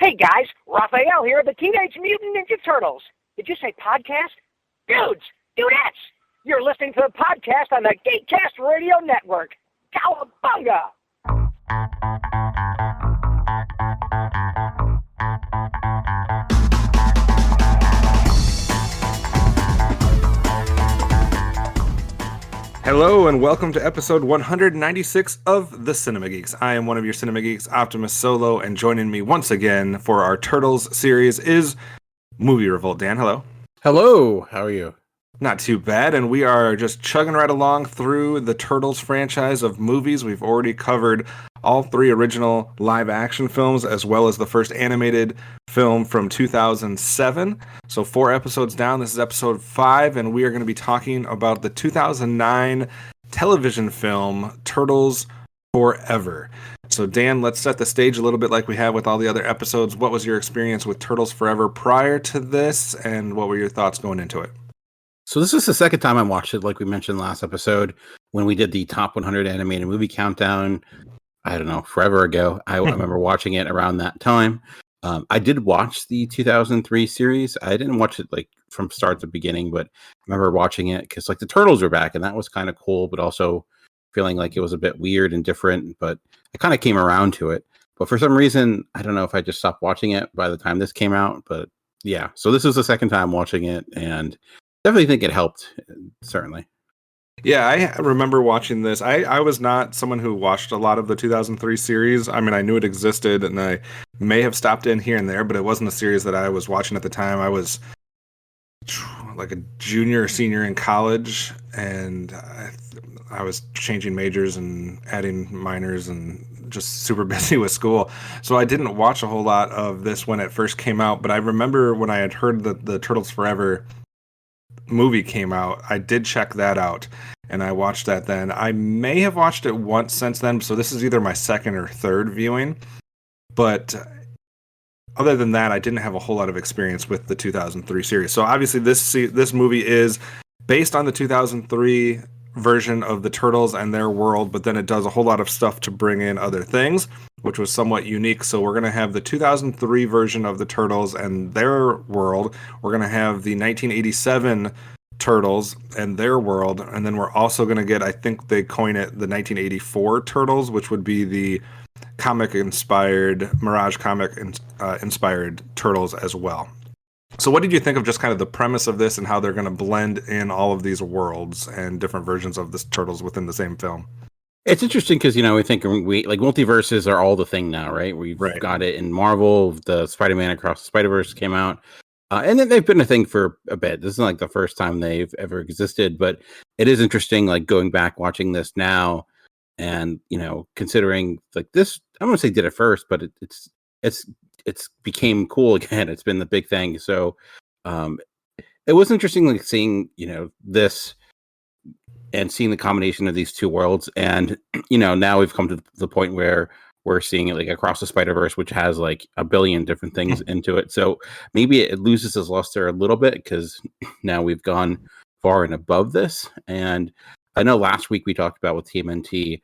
Hey guys, Raphael here, the Teenage Mutant Ninja Turtles. Did you say podcast? Dudes, dudettes, you're listening to the podcast on the Geekcast Radio Network. Cowabunga! Hello and welcome to episode 196 of the Cinema Geeks. I am one of your Cinema Geeks, OptimusSolo, and joining me once again for our Turtles series is MovieRevolt. Dan, hello. Hello, how are you? Not too bad, and we are just chugging right along through the Turtles franchise of movies. We've already covered all three original live-action films, as well as the first animated film from 2007. So 4 episodes down, this is episode 5, and we are going to be talking about the 2009 television film, Turtles Forever. So Dan, let's set the stage a little bit like we have with all the other episodes. What was your experience with Turtles Forever prior to this, and what were your thoughts going into it? So this is the second time I watched it, like we mentioned last episode, when we did the top 100 animated movie countdown. I don't know, forever ago. I remember watching it around that time. I did watch the 2003 series. I didn't watch it like from start to beginning, but I remember watching it because like the Turtles were back, and that was kind of cool, but also feeling like it was a bit weird and different. But I kind of came around to it. But for some reason, I don't know if I just stopped watching it by the time this came out. But yeah, so this is the second time watching it, and definitely think it helped. Certainly. Yeah, I remember watching this. I was not someone who watched a lot of the 2003 series. I mean, I knew it existed, and I may have stopped in here and there, but it wasn't a series that I was watching at the time. I was like a junior or senior in college, and I was changing majors and adding minors and just super busy with school. So I didn't watch a whole lot of this when it first came out, but I remember when I had heard that the Turtles Forever movie came out, I did check that out, and I watched that then. I may have watched it once since then, so this is either my second or third viewing, but other than that, I didn't have a whole lot of experience with the 2003 series. So obviously this movie is based on the 2003 version of the Turtles and their world, but then it does a whole lot of stuff to bring in other things, which was somewhat unique. So we're going to have the 2003 version of the Turtles and their world. We're going to have the 1987 Turtles and their world. And then we're also going to get, I think they coin it, the 1984 Turtles, which would be the comic-inspired, Mirage comic-inspired Turtles as well. So what did you think of just kind of the premise of this and how they're going to blend in all of these worlds and different versions of the Turtles within the same film? It's interesting because, you know, we think we like multiverses are all the thing now, right? We've got it in Marvel. The Spider-Man Across the Spider-Verse came out. And then they've been a thing for a bit. This isn't like the first time they've ever existed, but it is interesting, like going back, watching this now and, you know, considering like this, I don't want to say did it first, but it's became cool again. It's been the big thing. So it was interesting, like seeing, you know, this and seeing the combination of these two worlds. And, you know, now we've come to the point where we're seeing it like Across the Spider-Verse, which has like a billion different things into it. So maybe it loses its luster a little bit because now we've gone far and above this. And I know last week we talked about with TMNT,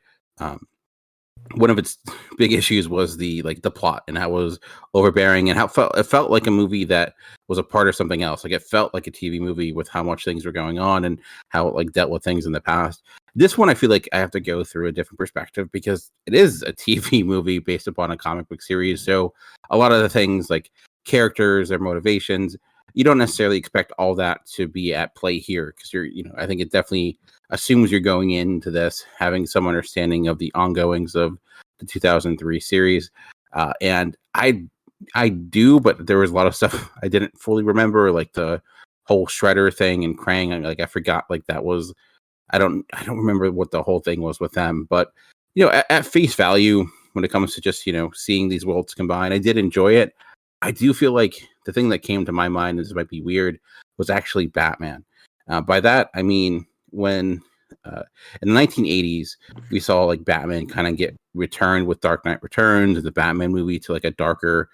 one of its big issues was the plot and how it was overbearing and how it felt like a movie that was a part of something else. Like it felt like a TV movie with how much things were going on and how it like dealt with things in the past. This one, I feel like I have to go through a different perspective because it is a TV movie based upon a comic book series. So a lot of the things like characters, their motivations, you don't necessarily expect all that to be at play here because I think it definitely assumes you're going into this having some understanding of the ongoings of the 2003 series. And I do, but there was a lot of stuff I didn't fully remember, like the whole Shredder thing and Krang. Like I forgot, like that was, I don't remember what the whole thing was with them, but you know, at face value, when it comes to just, you know, seeing these worlds combine, I did enjoy it. I do feel like the thing that came to my mind, this might be weird, was actually Batman. By that, I mean, when in the 1980s, we saw like Batman kind of get returned with Dark Knight Returns, the Batman movie, to like a darker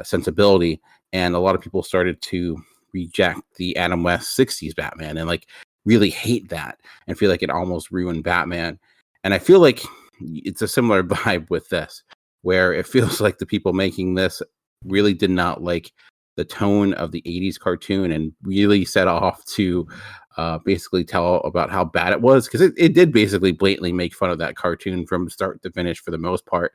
sensibility. And a lot of people started to reject the Adam West 60s Batman and like really hate that and feel like it almost ruined Batman. And I feel like it's a similar vibe with this, where it feels like the people making this really did not like the tone of the 80s cartoon and really set off to basically tell about how bad it was, because it did basically blatantly make fun of that cartoon from start to finish for the most part.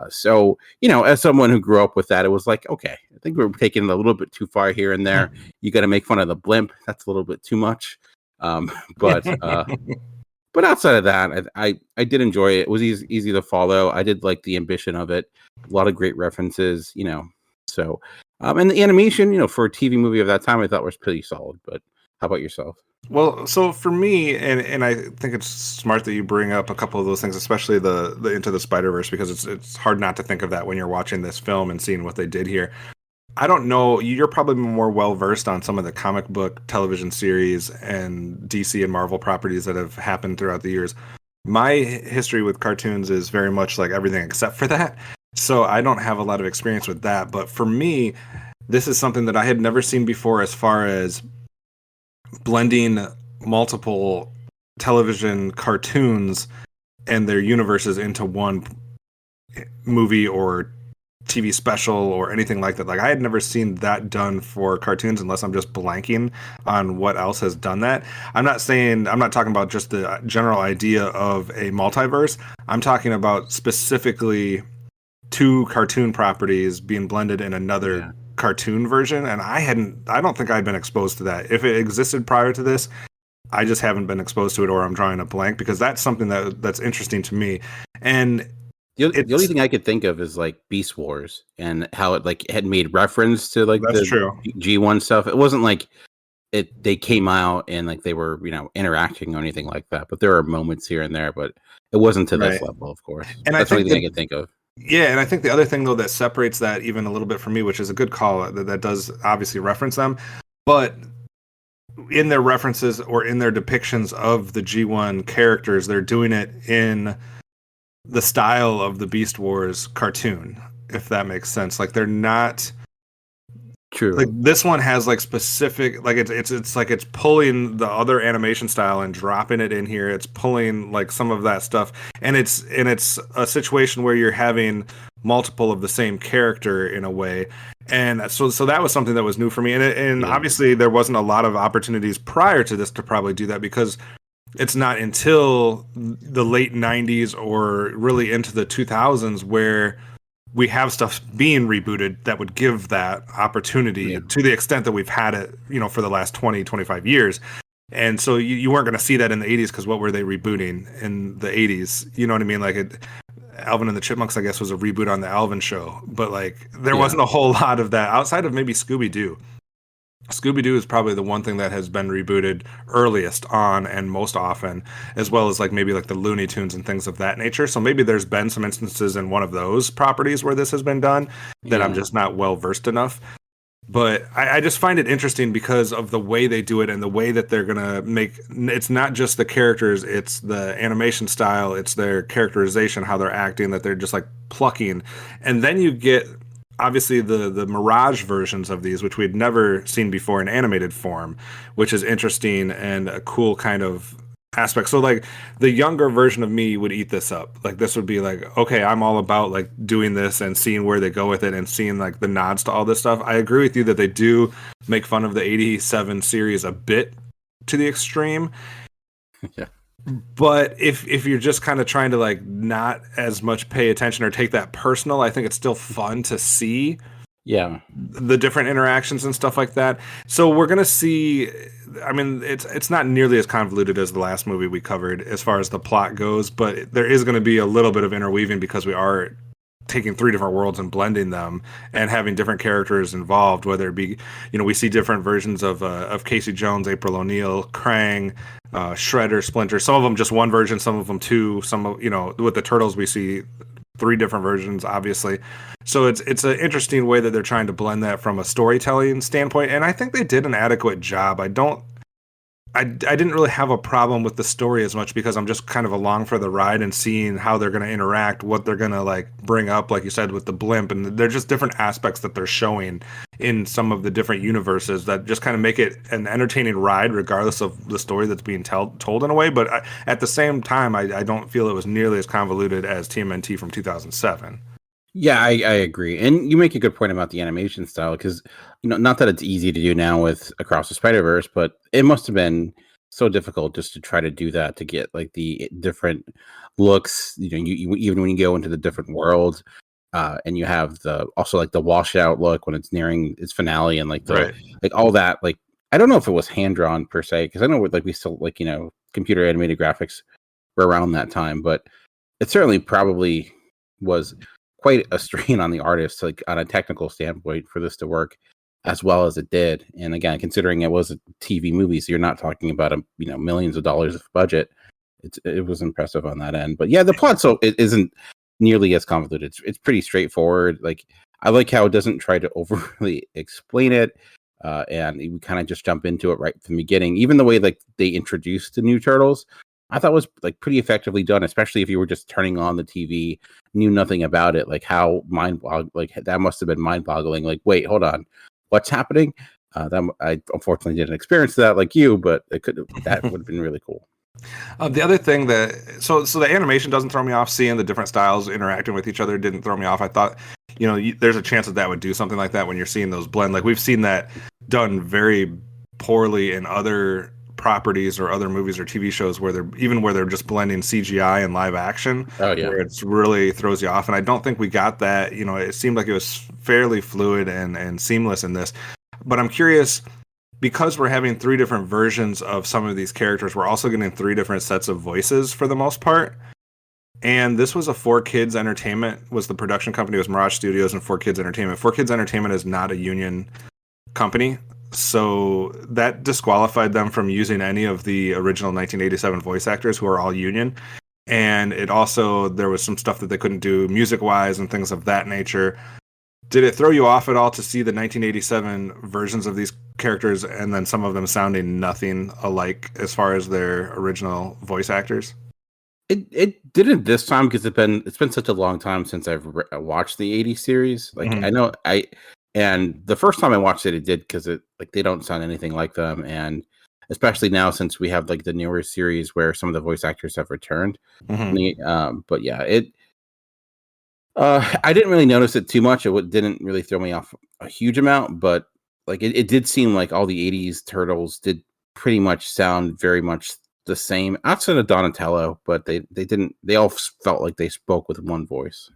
So, as someone who grew up with that, it was like, okay, I think we're taking it a little bit too far here and there. You got to make fun of the blimp. That's a little bit too much. But outside of that, I did enjoy it. It was easy to follow. I did like the ambition of it. A lot of great references, So, and the animation, for a TV movie of that time, I thought was pretty solid. But how about yourself? Well, so for me, and I think it's smart that you bring up a couple of those things, especially the Into the Spider-Verse, because it's hard not to think of that when you're watching this film and seeing what they did here. I don't know, you're probably more well-versed on some of the comic book television series and DC and Marvel properties that have happened throughout the years. My history with cartoons is very much like everything except for that. So I don't have a lot of experience with that. But for me, this is something that I had never seen before as far as blending multiple television cartoons and their universes into one movie or TV special or anything like that. Like, I had never seen that done for cartoons, unless I'm just blanking on what else has done that. I'm not talking about just the general idea of a multiverse. I'm talking about specifically two cartoon properties being blended in another cartoon version, and I don't think I'd been exposed to that. If it existed prior to this, I just haven't been exposed to it, or I'm drawing a blank, because that's something that's interesting to me. And the only thing I could think of is like Beast Wars and how it had made reference to like the true. G1 stuff. It wasn't like they came out and like they were interacting or anything like that, but there are moments here and there, but it wasn't to this level, of course. And that's the only thing I could think of. Yeah, and I think the other thing, though, that separates that even a little bit from me, which is a good call, that does obviously reference them, but in their references or in their depictions of the G1 characters, they're doing it in the style of the Beast Wars cartoon, if that makes sense. Like, they're not... True. Like, this one has like specific, like it's like it's pulling the other animation style and dropping it in here. It's pulling like some of that stuff, and it's a situation where you're having multiple of the same character in a way, and so that was something that was new for me. And obviously there wasn't a lot of opportunities prior to this to probably do that, because it's not until the late 90s or really into the 2000s where we have stuff being rebooted that would give that opportunity to the extent that we've had it, for the last 20, 25 years. And so you weren't going to see that in the 80s, because what were they rebooting in the 80s? You know what I mean? Like, Alvin and the Chipmunks, I guess, was a reboot on the Alvin show. But like, there wasn't a whole lot of that outside of maybe Scooby-Doo. Scooby-Doo is probably the one thing that has been rebooted earliest on and most often, as well as like maybe like the Looney Tunes and things of that nature. So maybe there's been some instances in one of those properties where this has been done that I'm just not well versed enough. But I just find it interesting because of the way they do it and the way that they're going to make, it's not just the characters, it's the animation style, it's their characterization, how they're acting, that they're just like plucking. And then you get obviously the Mirage versions of these, which we'd never seen before in animated form, which is interesting and a cool kind of aspect. So like the younger version of me would eat this up. Like, this would be like, okay, I'm all about like doing this and seeing where they go with it and seeing like the nods to all this stuff. I agree with you that they do make fun of the 87 series a bit to the extreme. Yeah. But if you're just kind of trying to like not as much pay attention or take that personal, I think it's still fun to see the different interactions and stuff like that. So we're going to see, I mean, it's not nearly as convoluted as the last movie we covered as far as the plot goes, but there is going to be a little bit of interweaving because we are taking three different worlds and blending them and having different characters involved, whether it be, we see different versions of Casey Jones, April O'Neil, Krang, Shredder, Splinter, some of them just one version, some of them two, some of, with the Turtles we see three different versions, obviously. So it's an interesting way that they're trying to blend that from a storytelling standpoint, and I think they did an adequate job. I didn't really have a problem with the story as much, because I'm just kind of along for the ride and seeing how they're going to interact, what they're going to like bring up, like you said, with the blimp. And they're just different aspects that they're showing in some of the different universes that just kind of make it an entertaining ride, regardless of the story that's being told in a way. But at the same time, I don't feel it was nearly as convoluted as TMNT from 2007. Yeah, I agree, and you make a good point about the animation style because not that it's easy to do now with Across the Spider-Verse, but it must have been so difficult just to try to do that to get like the different looks. You even when you go into the different worlds, and you have also like the washout look when it's nearing its finale, and like like all that. Like I don't know if it was hand drawn per se because I know like we still like computer animated graphics were around that time, but it certainly probably was quite a strain on the artist, like on a technical standpoint, for this to work as well as it did. And again, considering it was a TV movie, so you're not talking about millions of dollars of budget. It was impressive on that end. But yeah, the plot it isn't nearly as convoluted. It's pretty straightforward. Like I like how it doesn't try to overly explain it, and we kind of just jump into it right from the beginning. Even the way like they introduced the new Turtles, I thought was like pretty effectively done, especially if you were just turning on the TV, knew nothing about it. Like how that must have been mind-boggling. Like, wait, hold on, what's happening? That I unfortunately didn't experience that like you, but that would have been really cool. The other thing so the animation doesn't throw me off. Seeing the different styles interacting with each other didn't throw me off. I thought, there's a chance that would do something like that when you're seeing those blend. Like we've seen that done very poorly in other properties or other movies or TV shows where they're just blending CGI and live action. Oh yeah, where it's really throws you off. And I don't think we got that. It seemed like it was fairly fluid and seamless in this. But I'm curious, because we're having 3 different versions of some of these characters, we're also getting 3 different sets of voices for the most part. And this was a 4Kids Entertainment, was the production company. It was Mirage Studios and 4Kids Entertainment. 4Kids Entertainment is not a union company, so that disqualified them from using any of the original 1987 voice actors who are all union. And it also, there was some stuff that they couldn't do music-wise and things of that nature. Did it throw you off at all to see the 1987 versions of these characters and then some of them sounding nothing alike as far as their original voice actors? It didn't this time because it's been such a long time since I've watched the 80s series. Like I know and the first time I watched it did because they don't sound anything like them, and especially now since we have like the newer series where some of the voice actors have returned. But yeah, I didn't really notice it too much. It didn't really throw me off a huge amount, but like it did seem like all the 80s Turtles did pretty much sound very much the same outside of Donatello, but they all felt like they spoke with one voice.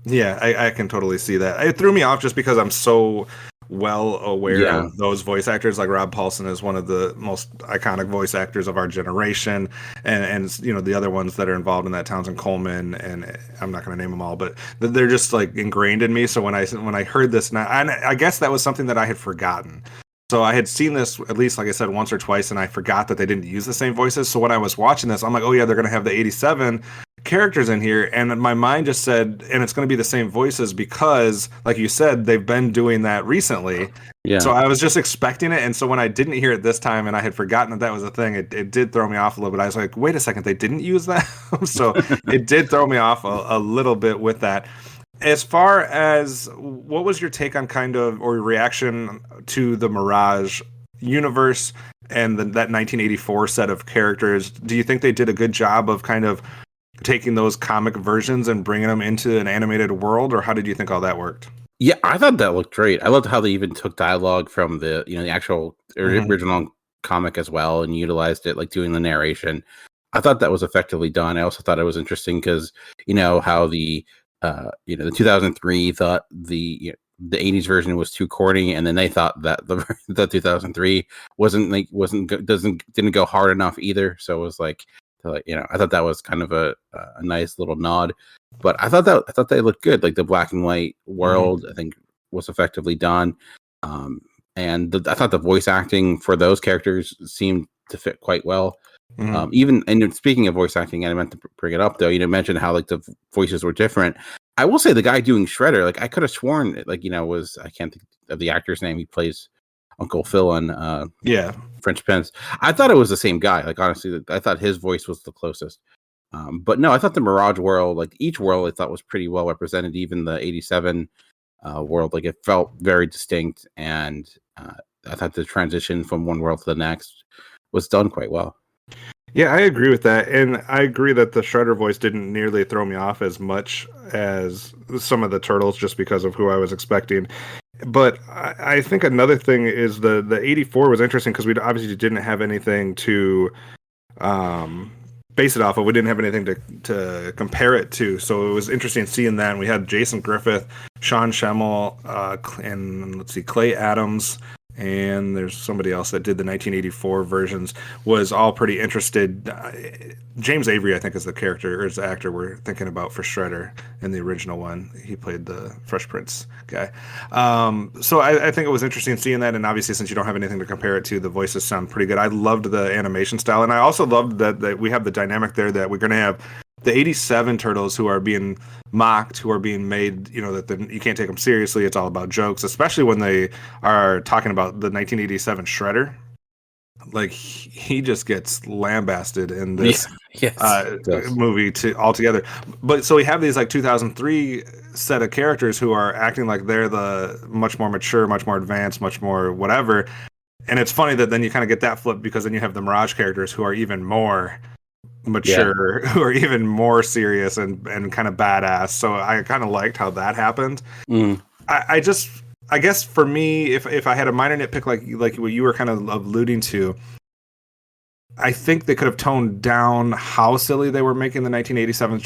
Yeah, I can totally see that. It threw me off just because I'm so well aware of those voice actors. Like Rob Paulsen is one of the most iconic voice actors of our generation, and the other ones that are involved in that, Townsend Coleman, and I'm not going to name them all, but they're just like ingrained in me. So when I heard this, and I guess that was something that I had forgotten. So I had seen this at least, like I said, once or twice, and I forgot that they didn't use the same voices. So when I was watching this, I'm like, oh yeah, they're going to have the 87 characters in here, and my mind just said, and it's going to be the same voices because, like you said, they've been doing that recently. Yeah. So I was just expecting it, and so when I didn't hear it this time, and I had forgotten that was a thing, it did throw me off a little bit. I was like, wait a second, they didn't use that? So it did throw me off a little bit with that. As far as what was your take on or reaction to the Mirage universe and that 1984 set of characters? Do you think they did a good job of kind of taking those comic versions and bringing them into an animated world, or how did you think all that worked? Yeah, I thought that looked great. I loved how they even took dialogue from the actual original comic as well and utilized it, like doing the narration. I thought that was effectively done. I also thought it was interesting because how the 2003 thought the 80s version was too corny, and then they thought that the 2003 didn't go hard enough either. So it was like, I thought that was kind of a nice little nod. But I thought they looked good. Like the black and white world, I think was effectively done. And I thought the voice acting for those characters seemed to fit quite well. Even, and speaking of voice acting, I meant to bring it up though. Mentioned how like the voices were different. I will say the guy doing Shredder, like I could have sworn, was, I can't think of the actor's name. He plays Uncle Phil on French Prince. I thought it was the same guy. Like honestly, I thought his voice was the closest. But no, I thought the Mirage world, like each world, I thought was pretty well represented. Even the 87 world, like it felt very distinct, and I thought the transition from one world to the next was done quite well. Yeah, I agree with that, and I agree that the Shredder voice didn't nearly throw me off as much as some of the Turtles, just because of who I was expecting. But I think another thing is the 84 was interesting because we obviously didn't have anything to um, base it off of. We didn't have anything to compare it to, so it was interesting seeing that. And we had Jason Griffith, Sean Schemmel, and let's see, Clay Adams, and there's somebody else that did the 1984 versions. Was all pretty interested. James Avery, I think, is the character or is the actor we're thinking about for Shredder in the original one. He played the Fresh Prince guy. So I think it was interesting seeing that, and obviously since you don't have anything to compare it to, the voices sound pretty good. I loved the animation style, and I also loved that we have the dynamic there that we're going to have the 87 Turtles who are being mocked, who are being made, that you can't take them seriously. It's all about jokes, especially when they are talking about the 1987 Shredder. Like he just gets lambasted in this movie altogether. But so we have these like 2003 set of characters who are acting like they're the much more mature, much more advanced, much more whatever. And it's funny that then you kind of get that flip because then you have the Mirage characters who are even more mature, who are even more serious and kind of badass. So I kind of liked how that happened. I guess for me, if I had a minor nitpick like what you were kind of alluding to, I think they could have toned down how silly they were making the 1987s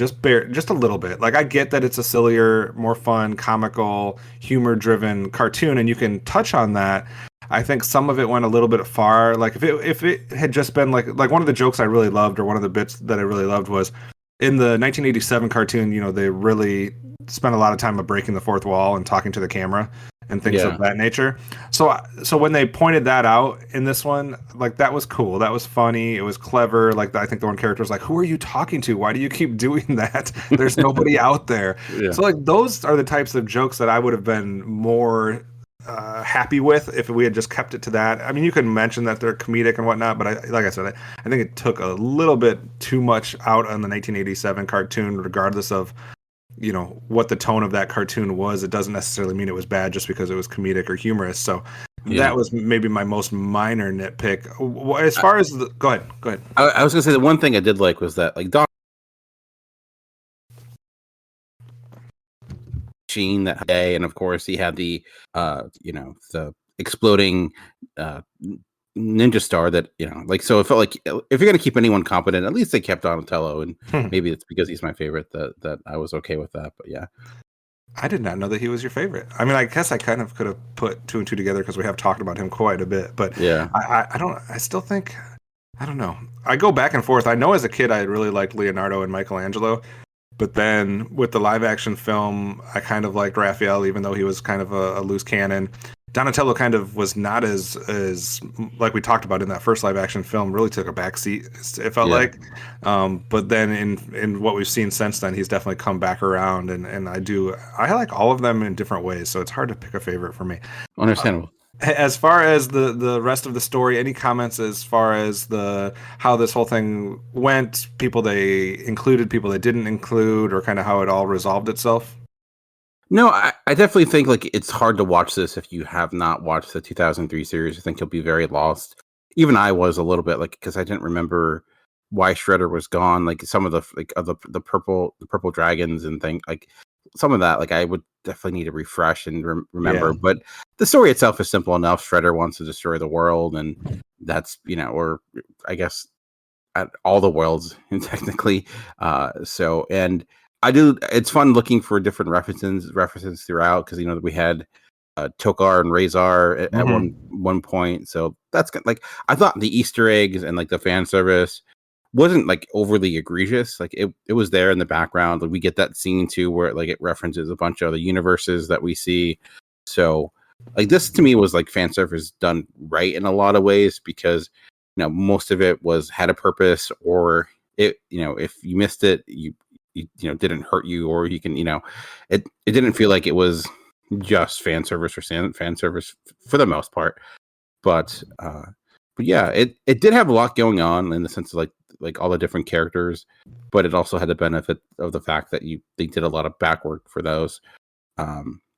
just a little bit. Like I get that it's a sillier, more fun, comical, humor-driven cartoon, and you can touch on that. I think some of it went a little bit far. Like if it had just been like one of the jokes I really loved, or one of the bits that I really loved was in the 1987 cartoon. They really spent a lot of time of breaking the fourth wall and talking to the camera and things of that nature. So when they pointed that out in this one, like that was cool. That was funny. It was clever. Like I think the one character was like, "Who are you talking to? Why do you keep doing that? There's nobody out there." Yeah. So like those are the types of jokes that I would have been more happy with if we had just kept it to that. I mean, you can mention that they're comedic and whatnot, but like I said, I think it took a little bit too much out on the 1987 cartoon, regardless of what the tone of that cartoon was. It doesn't necessarily mean it was bad just because it was comedic or humorous. So that was maybe my most minor nitpick. As far as go ahead. I was gonna say the one thing I did like was that like Doc Sheen that day, and of course he had the the exploding ninja star that so it felt like if you're gonna keep anyone competent, at least they kept Donatello, and maybe it's because he's my favorite that I was okay with that. But yeah, I did not know that he was your favorite. I mean, I guess I kind of could have put two and two together because we have talked about him quite a bit, but yeah, I still think, I don't know, I go back and forth. I know as a kid I really liked Leonardo and Michelangelo, but then with the live action film I kind of liked Raphael, even though he was kind of a loose cannon. Donatello kind of was not as like we talked about in that first live action film, really took a backseat, it felt like. But then in what we've seen since then, he's definitely come back around, and I like all of them in different ways, so it's hard to pick a favorite for me. Understandable. As far as the rest of the story, any comments as far as how this whole thing went, people they included, people they didn't include, or kind of how it all resolved itself? No, I definitely think like it's hard to watch this if you have not watched the 2003 series. I think you'll be very lost. Even I was a little bit like, because I didn't remember why Shredder was gone. Like some of the purple dragons and things, like some of that, like I would definitely need to refresh and remember. Yeah. But the story itself is simple enough. Shredder wants to destroy the world, and that's or I guess at all the worlds technically. And I do. It's fun looking for different references throughout, because we had Tokar and Razor at one point. So that's good. Like I thought the Easter eggs and like the fan service wasn't like overly egregious. Like it was there in the background. Like we get that scene too where like it references a bunch of other universes that we see. So like this to me was like fan service done right in a lot of ways, because most of it had a purpose, or it if you missed it, you didn't hurt you, or you can it didn't feel like it was just fan service or fan service for the most part. But yeah, it did have a lot going on in the sense of like all the different characters, but it also had the benefit of the fact that they did a lot of back work for those.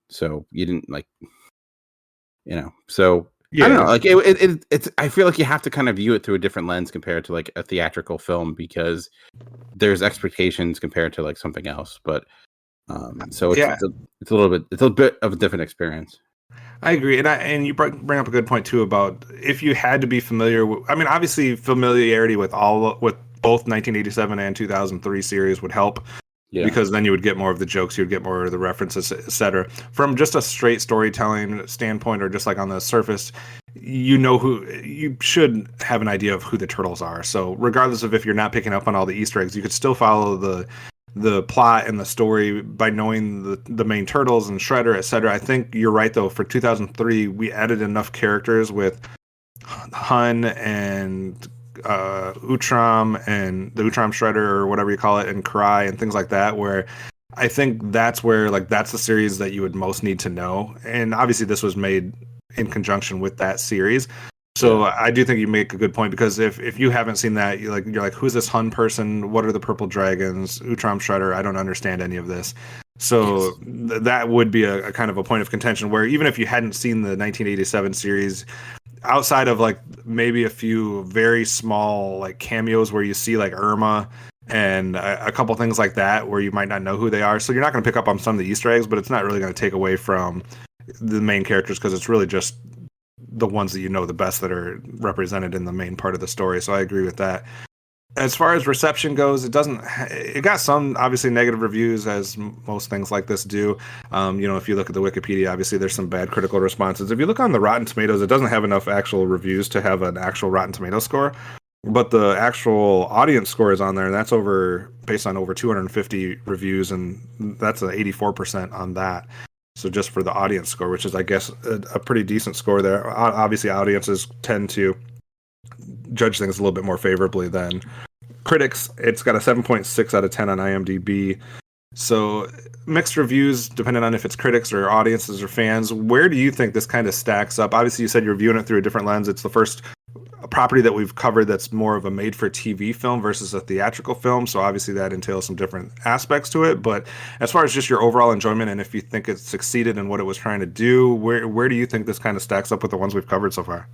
So you didn't so I don't know. Like it's. I feel like you have to kind of view it through a different lens compared to like a theatrical film because there's expectations compared to like something else. But so it's a bit of a different experience. I agree, and you bring up a good point too about if you had to be familiar with. I mean, obviously, familiarity with both 1987 and 2003 series would help. Yeah. Because then you would get more of the jokes, you'd get more of the references, etc. From just a straight storytelling standpoint, or just like on the surface, you should have an idea of who the Turtles are. So regardless of if you're not picking up on all the Easter eggs, you could still follow the plot and the story by knowing the main Turtles and Shredder, etc. I think you're right though. For 2003, we added enough characters with Hun and Utram and the Utram Shredder or whatever you call it, and Karai and things like that, where I think that's where that's the series that you would most need to know. And obviously this was made in conjunction with that series. So I do think you make a good point, because if you haven't seen that, you're like, who's this Hun person? What are the purple dragons? Utram Shredder? I don't understand any of this. So that would be a kind of a point of contention, where even if you hadn't seen the 1987 series, outside of like maybe a few very small like cameos where you see like Irma and a couple things like that where you might not know who they are, so you're not going to pick up on some of the Easter eggs, but it's not really going to take away from the main characters, because it's really just the ones that you know the best that are represented in the main part of the story. So I agree with that. As far as reception goes, it got some obviously negative reviews, as most things like this do. If you look at the Wikipedia, obviously there's some bad critical responses. If you look on the Rotten Tomatoes, it doesn't have enough actual reviews to have an actual Rotten Tomato score, but the actual audience score is on there, and that's based on over 250 reviews, and that's an 84% on that. So just for the audience score, which is, I guess, a pretty decent score there. Obviously, audiences tend to judge things a little bit more favorably than critics. It's got a 7.6 out of 10 on IMDb. So mixed reviews, depending on if it's critics or audiences or fans. Where do you think this kind of stacks up? Obviously, you said you're viewing it through a different lens. It's the first property that we've covered that's more of a made-for-TV film versus a theatrical film. So obviously that entails some different aspects to it. But as far as just your overall enjoyment, and if you think it succeeded in what it was trying to do, where do you think this kind of stacks up with the ones we've covered so far?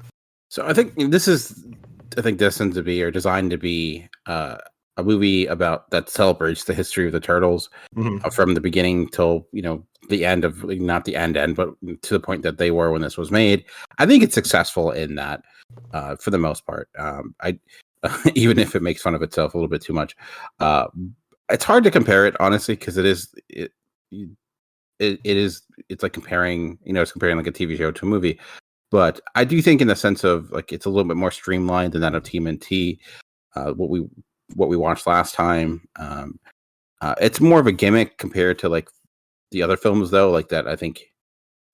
So I think this is destined to be, or designed to be, a movie that celebrates the history of the Turtles from the beginning till the end of, not the end, but to the point that they were when this was made. I think it's successful in that, for the most part. I even if it makes fun of itself a little bit too much. It's hard to compare it, honestly, because it's like comparing like a TV show to a movie. But I do think, in the sense of like, it's a little bit more streamlined than that of TMNT, what we watched last time. It's more of a gimmick compared to like the other films, though, like that I think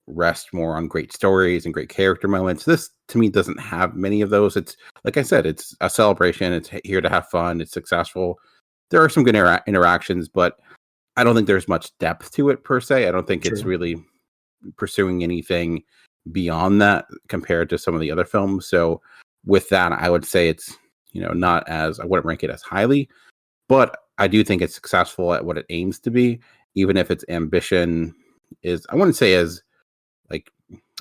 rest more on great stories and great character moments. This, to me, doesn't have many of those. It's, like I said, it's a celebration. It's here to have fun. It's successful. There are some good interactions, but I don't think there's much depth to it per se. I don't think it's really pursuing anything beyond that compared to some of the other films. So with that, I would say it's, not as, I wouldn't rank it as highly, but I do think it's successful at what it aims to be, even if its ambition is, I wouldn't say as like,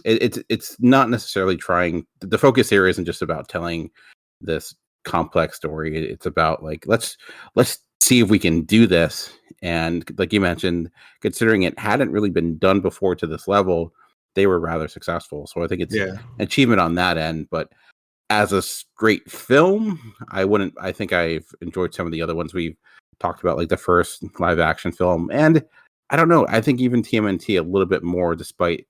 it's not necessarily trying, the focus here isn't just about telling this complex story. It's about like, let's see if we can do this. And like you mentioned, considering it hadn't really been done before to this level, they were rather successful. So I think it's an achievement on that end. But as a straight film, I think I've enjoyed some of the other ones we've talked about, like the first live action film. And I don't know, I think even TMNT a little bit more, despite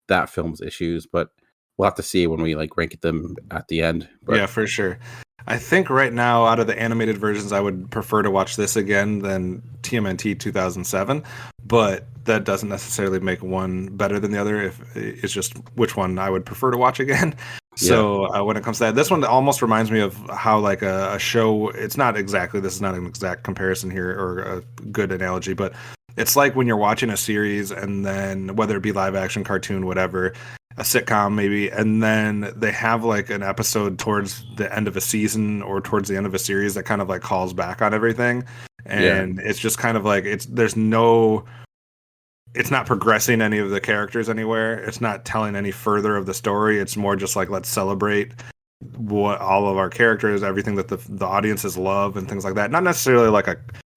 that film's issues. But we'll have to see when we like rank them at the end. But, yeah, for sure. I think right now, out of the animated versions, I would prefer to watch this again than TMNT 2007, but that doesn't necessarily make one better than the other. If it's just which one I would prefer to watch again. So when it comes to that, this one almost reminds me of how like a show, it's not exactly, this is not an exact comparison here or a good analogy, but it's like when you're watching a series, and then whether it be live action, cartoon, whatever, a sitcom maybe, and then they have like an episode towards the end of a season or towards the end of a series that kind of like calls back on everything. And it's just kind of like, there's no it's not progressing any of the characters anywhere. It's not telling any further of the story. It's more just like, let's celebrate what all of our characters, everything that the audiences love and things like that. Not necessarily like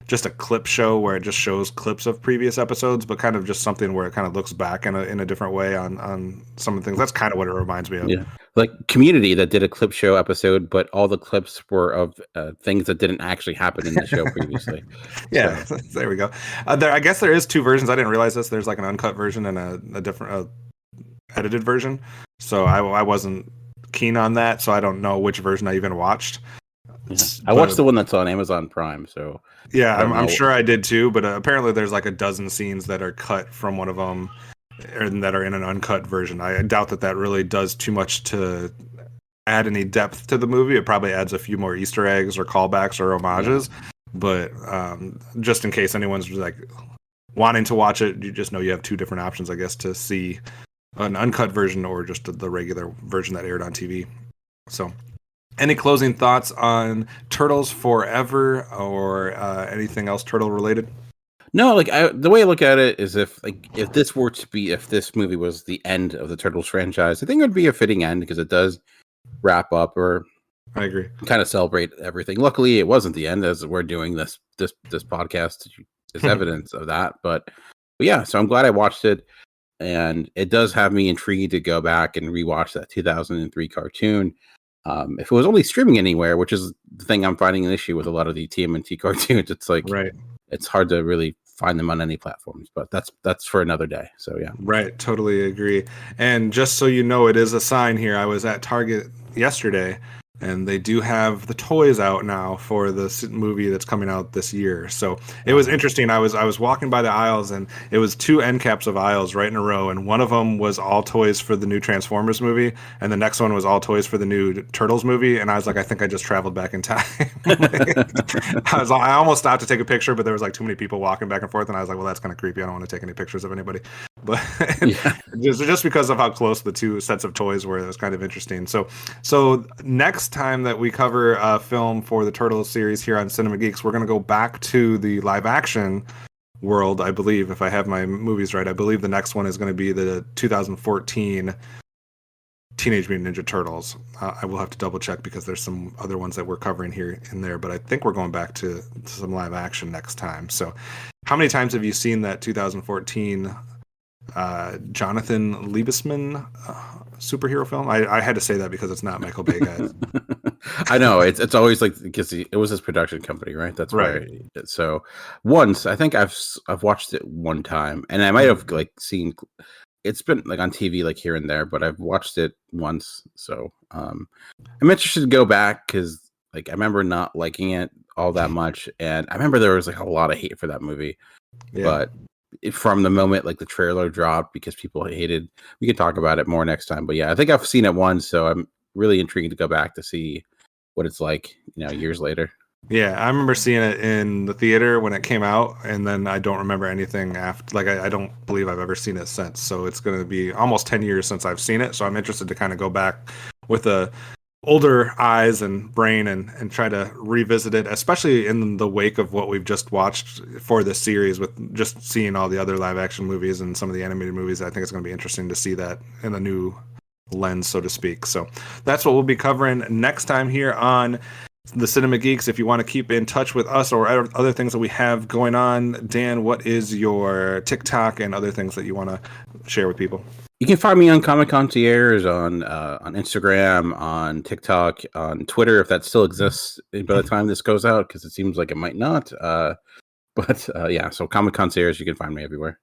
just a clip show where it just shows clips of previous episodes, but kind of just something where it kind of looks back in a different way on some of the things. That's kind of what it reminds me of. Yeah, like Community that did a clip show episode, but all the clips were of things that didn't actually happen in the show previously. Yeah, so. There we go. I guess there is two versions. I didn't realize this. There's like an uncut version and a different edited version. So I wasn't keen on that, so I don't know which version I even watched. Yeah. I watched the one that's on Amazon Prime, so yeah, I'm sure I did too, but apparently there's like a dozen scenes that are cut from one of them and that are in an uncut version. I doubt that really does too much to add any depth to the movie. It probably adds a few more Easter eggs or callbacks or homages, but just in case anyone's like wanting to watch it, you just know you have two different options, I guess, to see an uncut version or just the regular version that aired on TV. So, any closing thoughts on Turtles Forever or anything else turtle related? No, like the way I look at it is if this movie was the end of the Turtles franchise, I think it would be a fitting end because it does wrap up or I agree. Kind of celebrate everything. Luckily, it wasn't the end as we're doing this podcast is evidence of that. But yeah, so I'm glad I watched it. And it does have me intrigued to go back and rewatch that 2003 cartoon. If it was only streaming anywhere, which is the thing I'm finding an issue with a lot of the TMNT cartoons, it's like it's hard to really find them on any platforms. But that's for another day. So yeah, right, totally agree. And just so you know, it is a sign here. I was at Target yesterday, and they do have the toys out now for the movie that's coming out this year. So it was interesting. I was walking by the aisles, and it was two end caps of aisles right in a row, and one of them was all toys for the new Transformers movie, and the next one was all toys for the new Turtles movie. And I was like, I think I just traveled back in time. I almost stopped to take a picture, but there was like too many people walking back and forth, and I was like, well, that's kind of creepy. I don't want to take any pictures of anybody. But just because of how close the two sets of toys were, it was kind of interesting. So next time that we cover a film for the Turtles series here on Cinema Geeks, we're going to go back to the live action world, I believe, if I have my movies right. I believe the next one is going to be the 2014 Teenage Mutant Ninja Turtles. I will have to double check because there's some other ones that we're covering here and there, but I think we're going back to some live action next time. So how many times have you seen that 2014 Jonathan Liebesman superhero film? I had to say that because it's not Michael Bay, guys. I know it's always like because it was his production company, right? That's right. So once I think I've watched it one time, and I might have like seen it's been like on TV like here and there, but I've watched it once. So I'm interested to go back because like I remember not liking it all that much, and I remember there was like a lot of hate for that movie, but from the moment like the trailer dropped because people hated, we could talk about it more next time, but yeah, I think I've seen it once, so I'm really intrigued to go back to see what it's like, years later. I remember seeing it in the theater when it came out, and then I don't remember anything after. Like I don't believe I've ever seen it since, so it's going to be almost 10 years since I've seen it, so I'm interested to kind of go back with a older eyes and brain and try to revisit it, especially in the wake of what we've just watched for this series with just seeing all the other live action movies and some of the animated movies. I think it's going to be interesting to see that in a new lens, so to speak. So that's what we'll be covering next time here on the Cinema Geeks. If you want to keep in touch with us or other things that we have going on, Dan, what is your TikTok and other things that you want to share with people? You can find me on Comic Concierge on Instagram, on TikTok, on Twitter, if that still exists by the time this goes out, because it seems like it might not. So Comic Concierge, you can find me everywhere.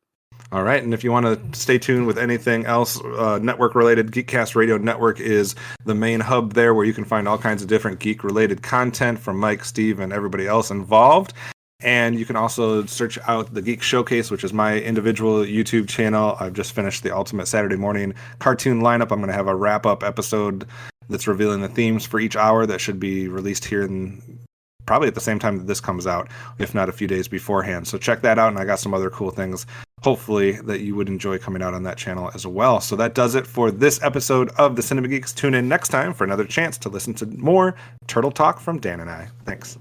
All right, and if you want to stay tuned with anything else network-related, Geekcast Radio Network is the main hub there where you can find all kinds of different geek-related content from Mike, Steve, and everybody else involved. And you can also search out the Geek Showcase, which is my individual YouTube channel. I've just finished the Ultimate Saturday Morning cartoon lineup. I'm going to have a wrap-up episode that's revealing the themes for each hour that should be released here in probably at the same time that this comes out, if not a few days beforehand. So check that out, and I got some other cool things, hopefully, that you would enjoy coming out on that channel as well. So that does it for this episode of the Cinema Geeks. Tune in next time for another chance to listen to more Turtle Talk from Dan and I. Thanks.